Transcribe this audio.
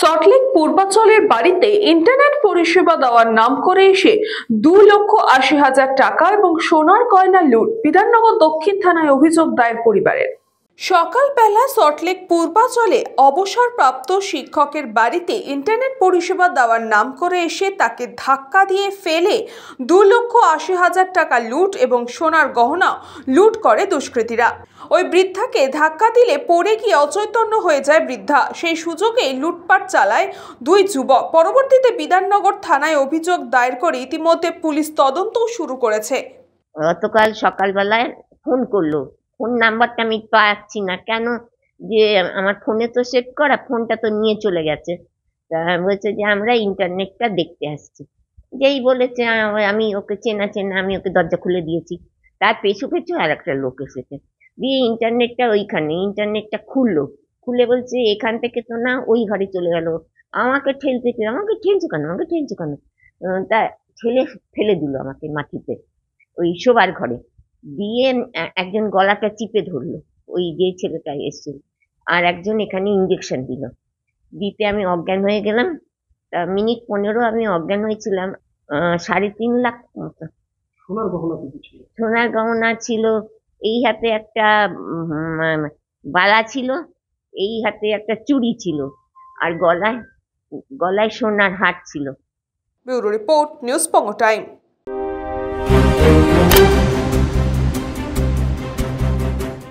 সল্টলেক পূর্বাঞ্চলের বাড়িতে ইন্টারনেট পরিষেবা দেওয়ার নাম করে এসে 2,80,000 টাকা এবং সোনার গয়না লুট। বিধাননগর দক্ষিণ থানায় অভিযোগ দায়ের পরিবারের। সকালবেলা সল্টলেক পূর্বাঞ্চলে অবসরপ্রাপ্ত শিক্ষকের বাড়িতে ইন্টারনেট পরিষেবা দেওয়ার নাম করে এসে তাকে ধাক্কা দিয়ে ফেলে 2,80,000 টাকা লুট এবং সোনার গহনা লুট করে দুষ্কৃতীরা। ওই বৃদ্ধাকে ধাক্কা দিলে পড়ে গিয়ে অচৈতন্য হয়ে যায় বৃদ্ধা। সেই সুযোগে লুটপাট চালায় দুই যুবক। পরবর্তীতে বিধাননগর থানায় অভিযোগ দায়ের করে ইতিমধ্যে পুলিশ তদন্ত শুরু করেছে। গতকাল সকালবেলায় ফোন করলো, ফোন নাম্বারটা আমি পাচ্ছি না কেন, যে আমার ফোনে তো সেট করা, ফোনটা তো নিয়ে চলে গেছে। তা বলছে যে আমরা ইন্টারনেটটা দেখতে আসছি। যেই বলেছে আমি ওকে চেনা, আমি ওকে দরজা খুলে দিয়েছি। তার পেছু পেছু আর একটা লোক এসেছে, দিয়ে ইন্টারনেটটা খুলে বলছে এখান থেকে তো না, ওই ঘরে চলে গেল। আমাকে ঠেলছে কেন, তা ফেলে দিল আমাকে মাটিতে, ওই শোবার ঘরে। দিয়ে একজন গলাটা চিপে ধরলো, ওই যে ছেলেটা এসেছিল, আর একজন এখানে ইঞ্জেকশন দিতে আমি অজ্ঞান হয়ে গেলাম। তা মিনিট 15 আমি অজ্ঞান হয়েছিলাম। 3.5 লাখ মতো সোনার গহনা ছিল। এই হাতে একটা বালা ছিল, এই হাতে একটা চুড়ি ছিল, আর গলায় সোনার হার ছিল। ব্যুরো রিপোর্ট, নিউজ পঙ্গ টাইম।